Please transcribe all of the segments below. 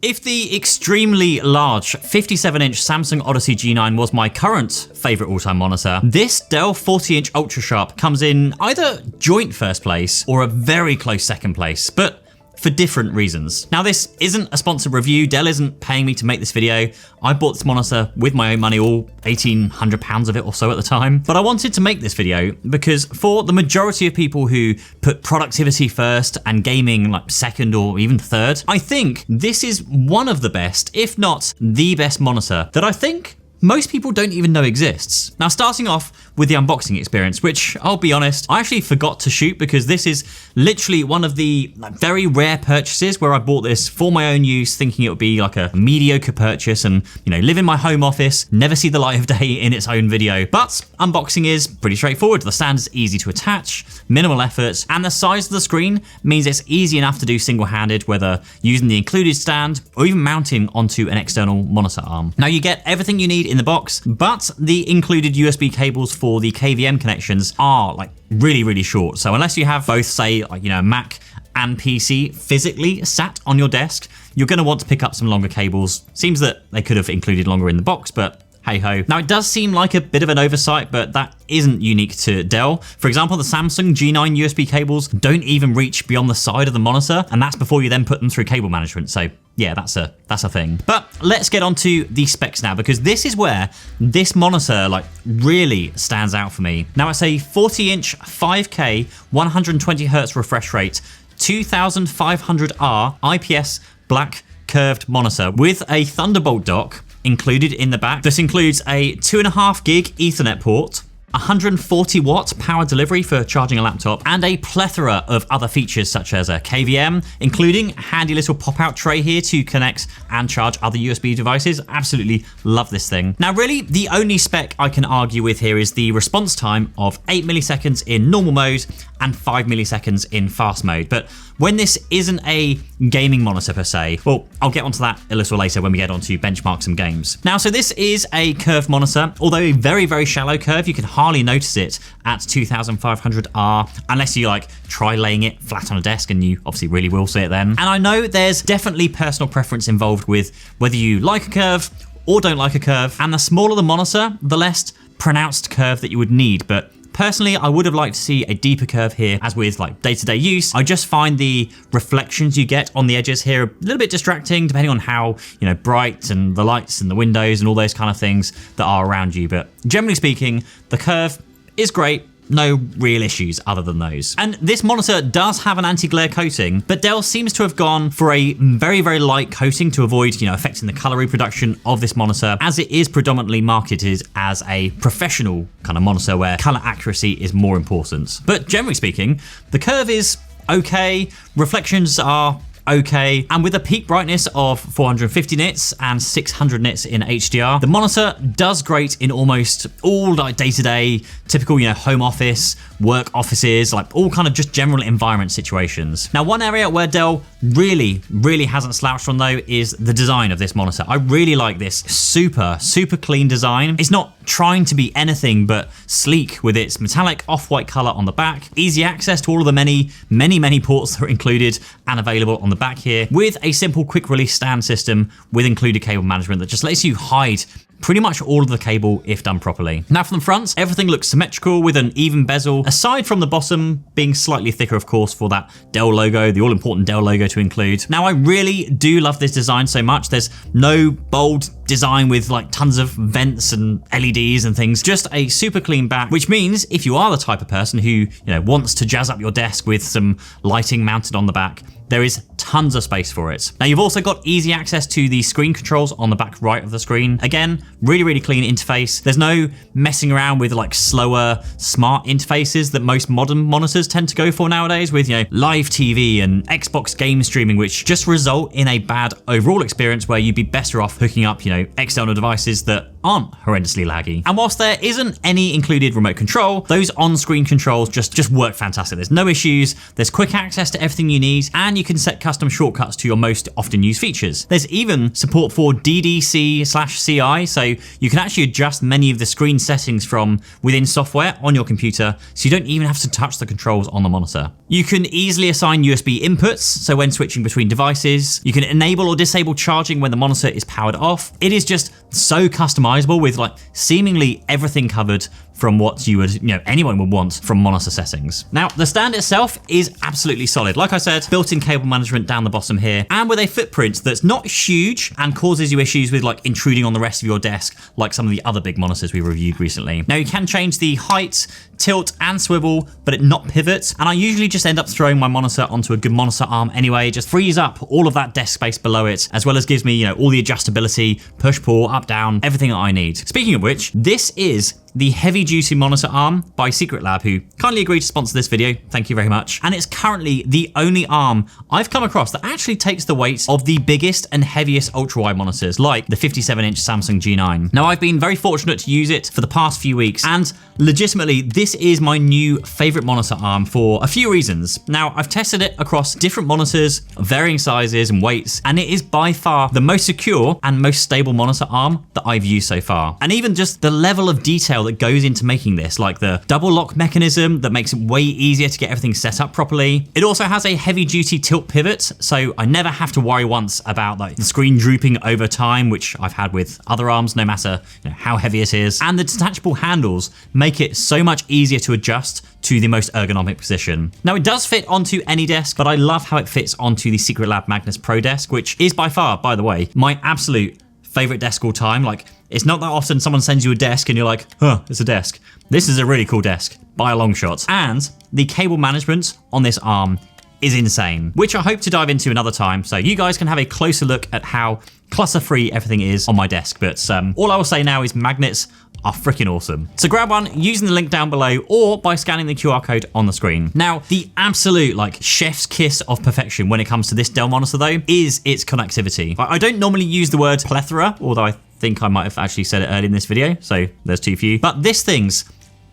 If the extremely large 57-inch Samsung Odyssey G9 was my current favorite all-time monitor, this Dell 40-inch Ultra Sharp comes in either joint first place or a very close second place, but for different reasons. Now, this isn't a sponsored review. Dell isn't paying me to make this video. I bought this monitor with my own money, all 1,800 pounds of it or so at the time. But I wanted to make this video because for the majority of people who put productivity first and gaming like second or even third, I think this is one of the best, if not the best monitor that I think most people don't even know exists. Now, starting off with the unboxing experience, which I'll be honest, I actually forgot to shoot because this is literally one of the very rare purchases where I bought this for my own use, thinking it would be like a mediocre purchase and, live in my home office, never see the light of day in its own video. But unboxing is pretty straightforward. The stand is easy to attach, minimal effort, and the size of the screen means it's easy enough to do single-handed, whether using the included stand or even mounting onto an external monitor arm. Now, you get everything you need in the box, but the included USB cables for the KVM connections are really, really short. So unless you have both, say, Mac and PC physically sat on your desk, you're going to want to pick up some longer cables. Seems that they could have included longer in the box, but hey ho. Now, it does seem like a bit of an oversight, but that isn't unique to Dell. For example, the Samsung G9 USB cables don't even reach beyond the side of the monitor, and that's before you then put them through cable management. So yeah, that's a thing. But let's get on to the specs now, because this is where this monitor really stands out for me. Now, it's a 40-inch 5K 120Hz refresh rate 2500R IPS black curved monitor with a Thunderbolt dock included in the back. This includes a 2.5 gig Ethernet port, 140 watt power delivery for charging a laptop, and a plethora of other features such as a KVM, including a handy little pop-out tray here to connect and charge other USB devices. Absolutely love this thing. Now, really, the only spec I can argue with here is the response time of 8 milliseconds in normal mode and 5 milliseconds in fast mode. But when this isn't a gaming monitor per se, well, I'll get onto that a little later when we get onto benchmark some games. Now, so this is a curved monitor, although a very, very shallow curve. You can hardly notice it at 2500R unless you try laying it flat on a desk, and you obviously really will see it then. And I know there's definitely personal preference involved with whether you like a curve or don't like a curve, and the smaller the monitor, the less pronounced curve that you would need. But personally, I would have liked to see a deeper curve here, as with day-to-day use. I just find the reflections you get on the edges here a little bit distracting, depending on how bright and the lights and the windows and all those kind of things that are around you. But generally speaking, the curve is great. No real issues other than those. And this monitor does have an anti-glare coating, but Dell seems to have gone for a very, very light coating to avoid, affecting the color reproduction of this monitor, as it is predominantly marketed as a professional kind of monitor where color accuracy is more important. But generally speaking, the curve is okay, reflections are okay, and with a peak brightness of 450 nits and 600 nits in HDR, the monitor does great in almost all day-to-day, typical, home office, work offices, all kind of just general environment situations. Now, one area where Dell really, really hasn't slouched from though is the design of this monitor. I really like this super, super clean design. It's not trying to be anything but sleek with its metallic off-white color on the back, easy access to all of the many, many, many ports that are included and available on the back here, with a simple quick release stand system with included cable management that just lets you hide pretty much all of the cable if done properly. Now, from the front, everything looks symmetrical with an even bezel, aside from the bottom being slightly thicker, of course, for that Dell logo, the all-important Dell logo to include. Now, I really do love this design so much. There's no bold design with tons of vents and LEDs and things, just a super clean back, which means if you are the type of person who, wants to jazz up your desk with some lighting mounted on the back, there is tons of space for it. Now, you've also got easy access to the screen controls on the back right of the screen. Again, really, really clean interface. There's no messing around with slower smart interfaces that most modern monitors tend to go for nowadays with, live TV and Xbox game streaming, which just result in a bad overall experience where you'd be better off hooking up, external devices that aren't horrendously laggy. And whilst there isn't any included remote control, those on-screen controls just work fantastic. There's no issues, there's quick access to everything you need, and you can set custom shortcuts to your most often used features. There's even support for DDC/CI, so you can actually adjust many of the screen settings from within software on your computer, so you don't even have to touch the controls on the monitor. You can easily assign USB inputs, so when switching between devices, you can enable or disable charging when the monitor is powered off. It is just so customizable with like seemingly everything covered from what you would, anyone would want from monitor settings. Now, the stand itself is absolutely solid. Like I said, built-in cable management down the bottom here, and with a footprint that's not huge and causes you issues with like intruding on the rest of your desk, like some of the other big monitors we reviewed recently. Now, you can change the height, tilt, and swivel, but it not pivot. And I usually just end up throwing my monitor onto a good monitor arm anyway. It just frees up all of that desk space below it, as well as gives me, all the adjustability, push, pull, up, down, everything that I need. Speaking of which, this is the heavy duty monitor arm by Secretlab, who kindly agreed to sponsor this video. Thank you very much. And it's currently the only arm I've come across that actually takes the weight of the biggest and heaviest ultra wide monitors, like the 57-inch Samsung G9. Now, I've been very fortunate to use it for the past few weeks, and legitimately, this is my new favorite monitor arm for a few reasons. Now, I've tested it across different monitors, varying sizes and weights, and it is by far the most secure and most stable monitor arm that I've used so far. And even just the level of detail that goes into making this, like the double lock mechanism that makes it way easier to get everything set up properly. It also has a heavy duty tilt pivot, so I never have to worry once about like the screen drooping over time, which I've had with other arms, no matter how heavy it is. And the detachable handles make it so much easier to adjust to the most ergonomic position. Now, it does fit onto any desk, but I love how it fits onto the Secretlab Magnus Pro desk, which is by far, by the way, my absolute favorite desk all time. Like, it's not that often someone sends you a desk and you're like, huh, it's a desk. This is a really cool desk by a long shot. And the cable management on this arm is insane, which I hope to dive into another time, so you guys can have a closer look at how clutter-free everything is on my desk. But all I will say now is magnets are freaking awesome. So grab one using the link down below or by scanning the QR code on the screen. Now, the absolute like chef's kiss of perfection when it comes to this Dell monitor though is its connectivity. I don't normally use the word plethora, although I think I might have actually said it earlier in this video, so there's too few. But this thing's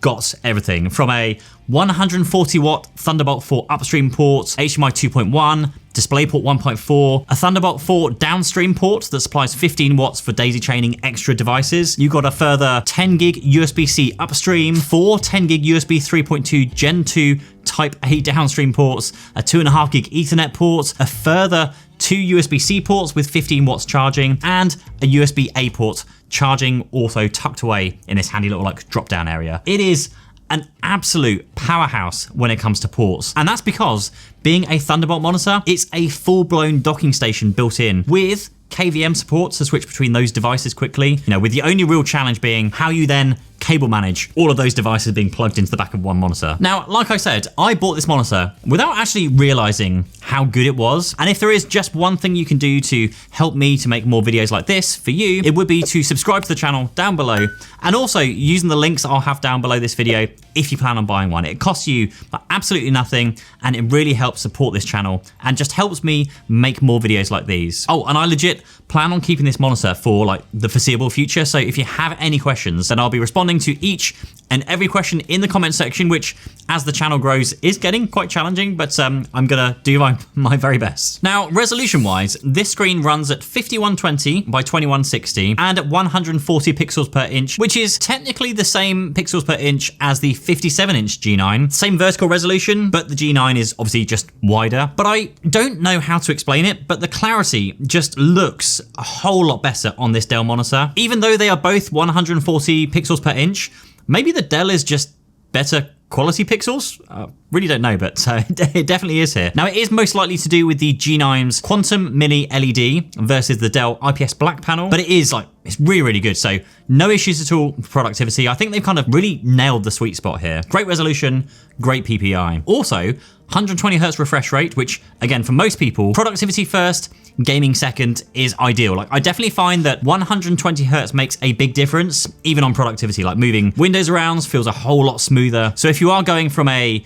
got everything from a 140 watt Thunderbolt 4 upstream port, HDMI 2.1, DisplayPort 1.4, a Thunderbolt 4 downstream port that supplies 15 watts for daisy chaining extra devices. You got a further 10 gig USB-C upstream, 4 10 gig USB 3.2 Gen 2 Type A downstream ports, a 2.5 gig Ethernet port, a further 2 USB-C ports with 15 watts charging, and a USB-A port charging also tucked away in this handy little like drop down area. It is an absolute powerhouse when it comes to ports. And that's because being a Thunderbolt monitor, it's a full-blown docking station built in with KVM support to switch between those devices quickly, with the only real challenge being how you then cable manage all of those devices being plugged into the back of one monitor. Now, like I said, I bought this monitor without actually realizing how good it was. And if there is just one thing you can do to help me to make more videos like this for you, it would be to subscribe to the channel down below, and also using the links I'll have down below this video if you plan on buying one. It costs you absolutely nothing, and it really helps support this channel and just helps me make more videos like these. Oh, and I legit plan on keeping this monitor for like the foreseeable future. So if you have any questions, then I'll be responding to each and every question in the comment section, which as the channel grows is getting quite challenging, but I'm gonna do my very best. Now, resolution wise, this screen runs at 5120 by 2160 and at 140 pixels per inch, which is technically the same pixels per inch as the 57-inch G9. Same vertical resolution, but the G9 is obviously just wider. But I don't know how to explain it, but the clarity just looks a whole lot better on this Dell monitor. Even though they are both 140 pixels per inch, maybe the Dell is just better quality pixels? Really don't know, but it definitely is here. Now, it is most likely to do with the G9's Quantum Mini LED versus the Dell IPS Black panel, but it's really, really good. So no issues at all with productivity. I think they've kind of really nailed the sweet spot here. Great resolution, great PPI. Also, 120 hertz refresh rate, which again, for most people, productivity first, gaming second is ideal. Like, I definitely find that 120 hertz makes a big difference, even on productivity. Like, moving windows around feels a whole lot smoother. So if you are going from an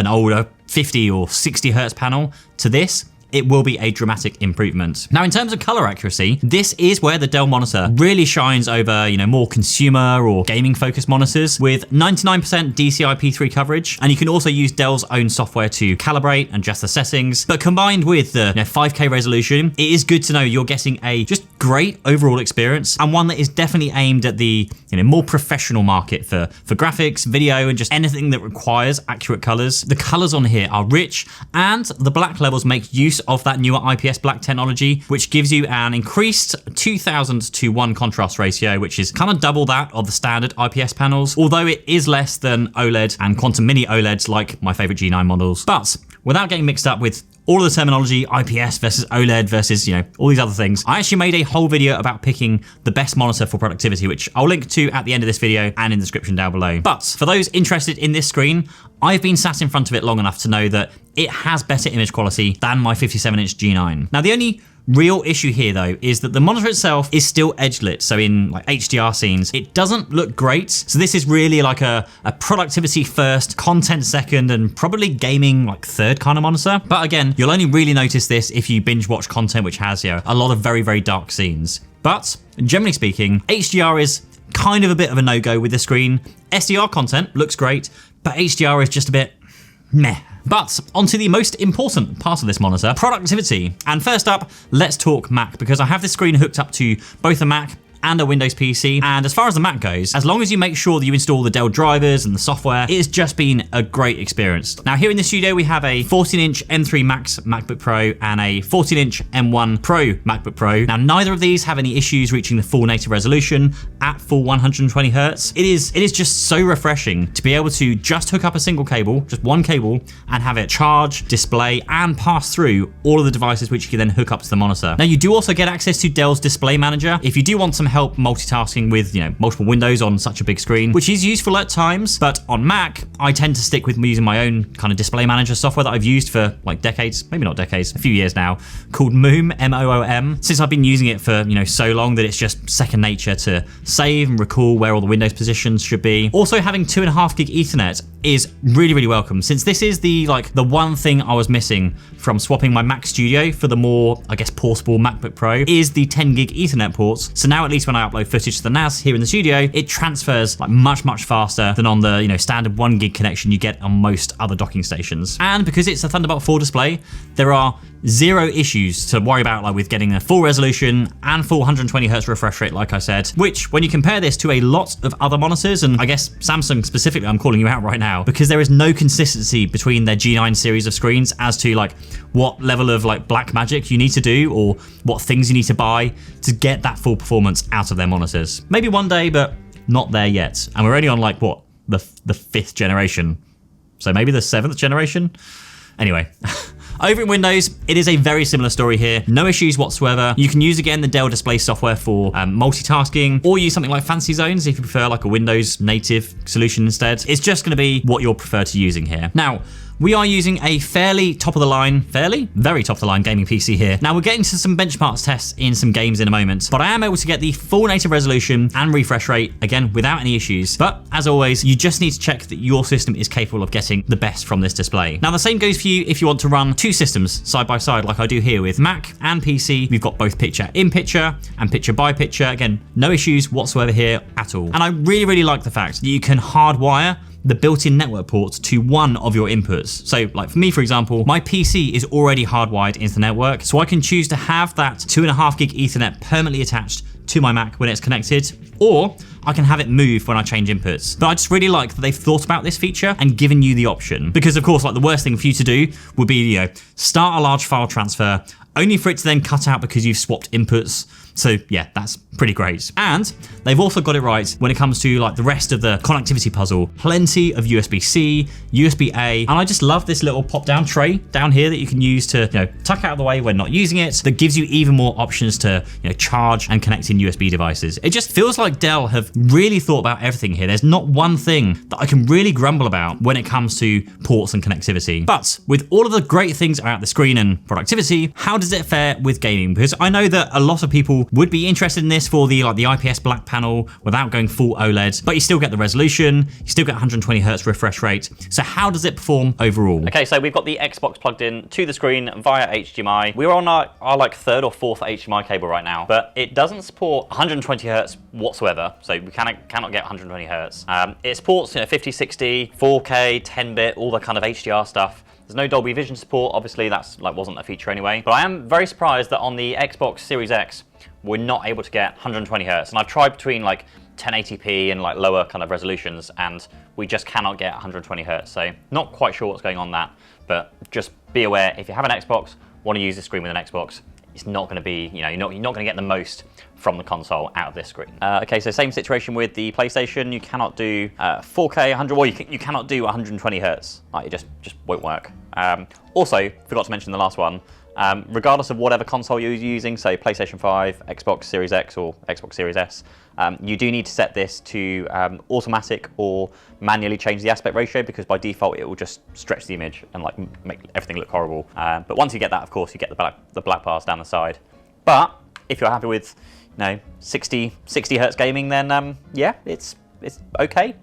older 50 or 60 hertz panel to this, it will be a dramatic improvement. Now, in terms of color accuracy, this is where the Dell monitor really shines over, more consumer or gaming focused monitors with 99% DCI-P3 coverage. And you can also use Dell's own software to calibrate and adjust the settings. But combined with the 5K resolution, it is good to know you're getting a just great overall experience, and one that is definitely aimed at the more professional market for graphics, video, and just anything that requires accurate colors. The colors on here are rich, and the black levels make use of that newer IPS black technology, which gives you an increased 2000:1 contrast ratio, which is kind of double that of the standard IPS panels, although it is less than OLED and Quantum Mini OLEDs like my favorite G9 models. But without getting mixed up with all of the terminology, IPS versus OLED versus, all these other things, I actually made a whole video about picking the best monitor for productivity, which I'll link to at the end of this video and in the description down below. But for those interested in this screen, I've been sat in front of it long enough to know that it has better image quality than my 57-inch G9. Now, the only real issue here though is that the monitor itself is still edge lit, so in like HDR scenes it doesn't look great. So this is really like a productivity first, content second, and probably gaming like third kind of monitor. But again, you'll only really notice this if you binge watch content which has a lot of very, very dark scenes. But generally speaking, HDR is kind of a bit of a no-go with the screen. SDR content looks great, but HDR is just a bit meh. But onto the most important part of this monitor, productivity. And first up, let's talk Mac, because I have this screen hooked up to both a Mac and a Windows PC. And as far as the Mac goes, as long as you make sure that you install the Dell drivers and the software, it has just been a great experience. Now here in the studio, we have a 14-inch M3 Max MacBook Pro and a 14-inch M1 Pro MacBook Pro. Now neither of these have any issues reaching the full native resolution at full 120 Hertz. It is just so refreshing to be able to just hook up a single cable, just one cable, and have it charge, display, and pass through all of the devices which you can then hook up to the monitor. Now you do also get access to Dell's Display Manager if you do want some help multitasking with multiple windows on such a big screen, which is useful at times. But on Mac, I tend to stick with using my own kind of display manager software that I've used for like decades, maybe not decades, a few years now, called Moom, M-O-O-M. Since I've been using it for so long that it's just second nature to save and recall where all the Windows positions should be. Also, having 2.5 gig Ethernet is really, really welcome, since this is the one thing I was missing from swapping my Mac Studio for the more, I guess, portable MacBook Pro is the 10 gig Ethernet ports. So now at least when I upload footage to the NAS here in the studio, it transfers like much, much faster than on the standard 1 gig connection you get on most other docking stations. And because it's a Thunderbolt 4 display, there are zero issues to worry about with getting a full resolution and full 120 Hertz refresh rate, like I said, which when you compare this to a lot of other monitors, and I guess Samsung specifically, I'm calling you out right now, because there is no consistency between their G9 series of screens as to what level of black magic you need to do or what things you need to buy to get that full performance out of their monitors. Maybe one day, but not there yet. And we're only on the 5th generation. So maybe the 7th generation? Anyway. Over in Windows, it is a very similar story here. No issues whatsoever. You can use, again, the Dell Display software for multitasking, or use something like Fancy Zones if you prefer a Windows native solution instead. It's just going to be what you'll prefer to using here. Now, we are using a very top of the line gaming PC here. Now we're getting to some benchmarks tests in some games in a moment, but I am able to get the full native resolution and refresh rate, again, without any issues. But as always, you just need to check that your system is capable of getting the best from this display. Now the same goes for you if you want to run two systems side by side like I do here with Mac and PC. We've got both picture in picture and picture by picture. Again, no issues whatsoever here at all. And I really, really like the fact that you can hardwire the built-in network ports to one of your inputs. So for me, for example, my PC is already hardwired into the network, so I can choose to have that 2.5 gig Ethernet permanently attached to my Mac when it's connected, or I can have it move when I change inputs. But I just really like that they've thought about this feature and given you the option, because of course, the worst thing for you to do would be, start a large file transfer, only for it to then cut out because you've swapped inputs. So yeah, that's pretty great. And they've also got it right when it comes to the rest of the connectivity puzzle. Plenty of USB-C, USB-A, and I just love this little pop-down tray down here that you can use to tuck out of the way when not using it. That gives you even more options to charge and connect in USB devices. It just feels like Dell have really thought about everything here. There's not one thing that I can really grumble about when it comes to ports and connectivity. But with all of the great things about the screen and productivity, how does does it fare with gaming? Because I know that a lot of people would be interested in this for the IPS black panel without going full OLED, but you still get the resolution, you still get 120 Hz refresh rate. So how does it perform overall? Okay, so we've got the Xbox plugged in to the screen via HDMI. We're on our like third or fourth HDMI cable right now, but it doesn't support 120 Hz whatsoever. So we cannot get 120 Hz. It supports 50, 60, 4K, 10-bit, all the kind of HDR stuff. There's no Dolby Vision support, obviously that's wasn't a feature anyway. But I am very surprised that on the Xbox Series X, we're not able to get 120 Hz. And I've tried between 1080p and lower kind of resolutions, and we just cannot get 120 Hz. So not quite sure what's going on that, but just be aware, if you have an Xbox, want to use the screen with an Xbox, it's not going to be, you're not going to get the most from the console out of this screen. Okay, so same situation with the PlayStation. You cannot do 4K 100, well, you cannot do 120 Hz. It just won't work. Also, forgot to mention the last one. Regardless of whatever console you're using, so PlayStation 5, Xbox Series X or Xbox Series S, you do need to set this to automatic or manually change the aspect ratio, because by default it will just stretch the image and make everything look horrible. But once you get that, of course, you get the black bars down the side. But if you're happy with 60 Hz gaming, then yeah, it's okay.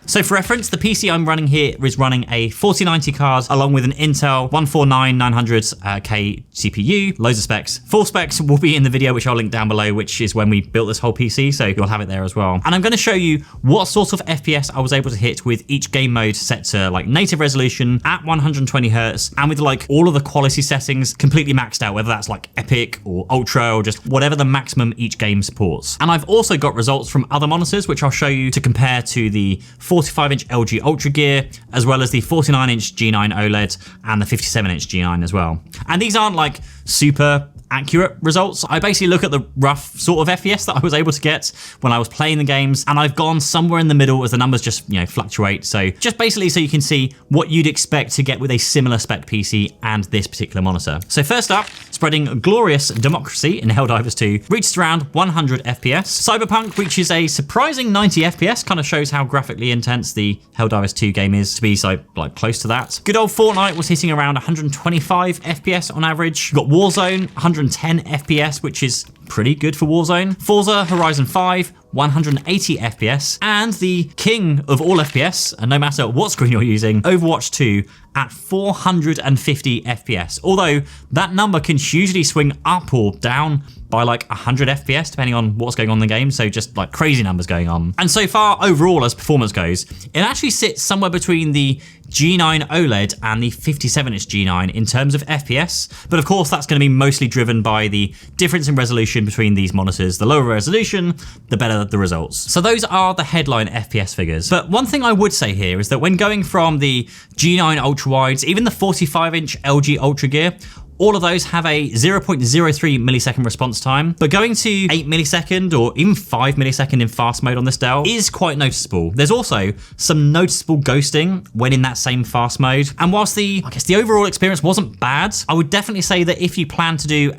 So for reference, the PC I'm running here is running a 4090 card along with an Intel 149-900K CPU, loads of specs. Full specs will be in the video, which I'll link down below, which is when we built this whole PC, so you'll have it there as well. And I'm going to show you what sort of FPS I was able to hit with each game mode set to native resolution at 120 Hz, and with all of the quality settings completely maxed out, whether that's Epic or Ultra or just whatever the maximum each game supports. And I've also got results from other monitors, which I'll show you to compare to the 45-inch LG Ultra Gear, as well as the 49-inch G9 OLED and the 57-inch G9 as well. And these aren't super accurate results. I basically look at the rough sort of FPS that I was able to get when I was playing the games, and I've gone somewhere in the middle as the numbers just fluctuate. So just basically so you can see what you'd expect to get with a similar spec PC and this particular monitor. So first up, spreading glorious democracy in Helldivers 2 reaches around 100 FPS. Cyberpunk reaches a surprising 90 FPS, kind of shows how graphically intense the Helldivers 2 game is to be so close to that. Good old Fortnite was hitting around 125 FPS on average. You've got Warzone, 110 FPS, which is pretty good for Warzone. Forza Horizon 5, 180 FPS, and the king of all FPS, and no matter what screen you're using, Overwatch 2 at 450 FPS. Although that number can hugely swing up or down by 100 FPS depending on what's going on in the game, so just crazy numbers going on. And so far overall as performance goes, it actually sits somewhere between the G9 OLED and the 57-inch G9 in terms of FPS, but of course that's going to be mostly driven by the difference in resolution between these monitors. The lower resolution, the better the results. So those are the headline FPS figures. But one thing I would say here is that when going from the G9 ultra wides, even the 45-inch LG Ultra Gear, all of those have a 0.03 millisecond response time, but going to 8 millisecond or even 5 millisecond in fast mode on this Dell is quite noticeable. There's also some noticeable ghosting when in that same fast mode. And whilst the overall experience wasn't bad, I would definitely say that if you plan to do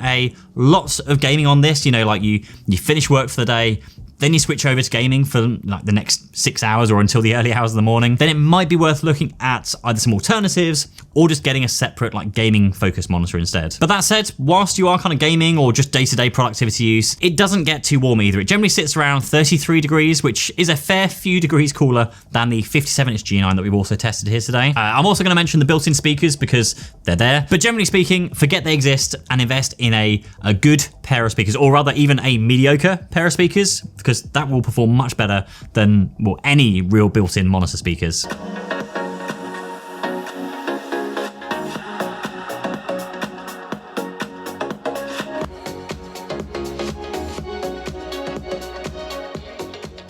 lots of gaming on this, you finish work for the day, then you switch over to gaming for the next 6 hours or until the early hours of the morning, then it might be worth looking at either some alternatives or just getting a separate gaming focused monitor instead. But that said, whilst you are kind of gaming or just day-to-day productivity use, it doesn't get too warm either. It generally sits around 33 degrees, which is a fair few degrees cooler than the 57-inch G9 that we've also tested here today. I'm also going to mention the built-in speakers because they're there, but generally speaking, forget they exist and invest in a good pair of speakers, or rather even a mediocre pair of speakers, because that will perform much better than any real built-in monitor speakers.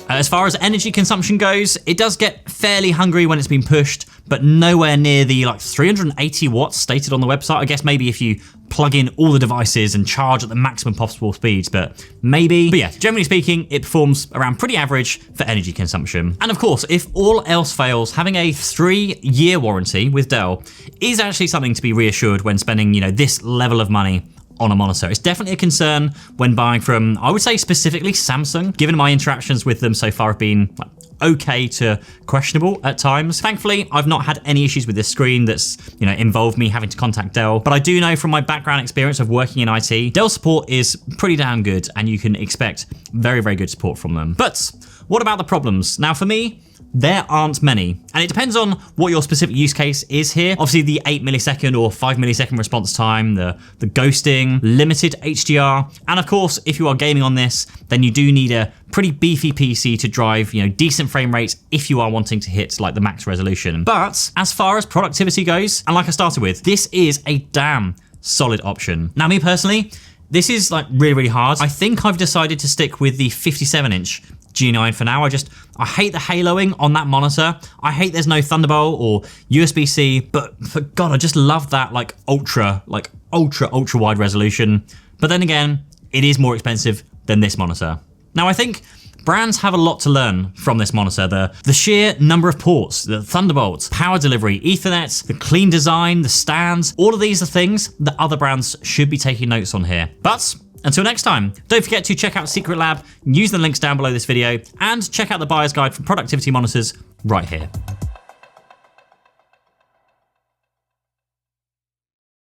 As far as energy consumption goes, it does get fairly hungry when it's been pushed, but nowhere near the 380 watts stated on the website. I guess maybe if you plug in all the devices and charge at the maximum possible speeds, but maybe. But yeah, generally speaking, it performs around pretty average for energy consumption. And of course, if all else fails, having a 3-year warranty with Dell is actually something to be reassured when spending, this level of money on a monitor. It's definitely a concern when buying from, I would say specifically Samsung, given my interactions with them so far have been okay to questionable at times. Thankfully, I've not had any issues with this screen that's, involved me having to contact Dell, but I do know from my background experience of working in IT, Dell support is pretty damn good and you can expect very, very good support from them. But what about the problems? Now for me, there aren't many, and it depends on what your specific use case is here. Obviously the 8 millisecond or 5 millisecond response time, the ghosting, limited HDR, and of course, if you are gaming on this, then you do need a pretty beefy PC to drive, decent frame rates if you are wanting to hit like the max resolution. But as far as productivity goes, and like I started with, this is a damn solid option. Now me personally, this is like really, really hard. I think I've decided to stick with the 57-inch G9 for now. I hate the haloing on that monitor. I hate there's no Thunderbolt or USB-C, but for God, I just love that ultra wide resolution. But then again, it is more expensive than this monitor. Now I think brands have a lot to learn from this monitor. The sheer number of ports, the Thunderbolt, power delivery, Ethernet, the clean design, the stands, all of these are things that other brands should be taking notes on here. But until next time, don't forget to check out Secret Lab, use the links down below this video, and check out the buyer's guide for productivity monitors right here.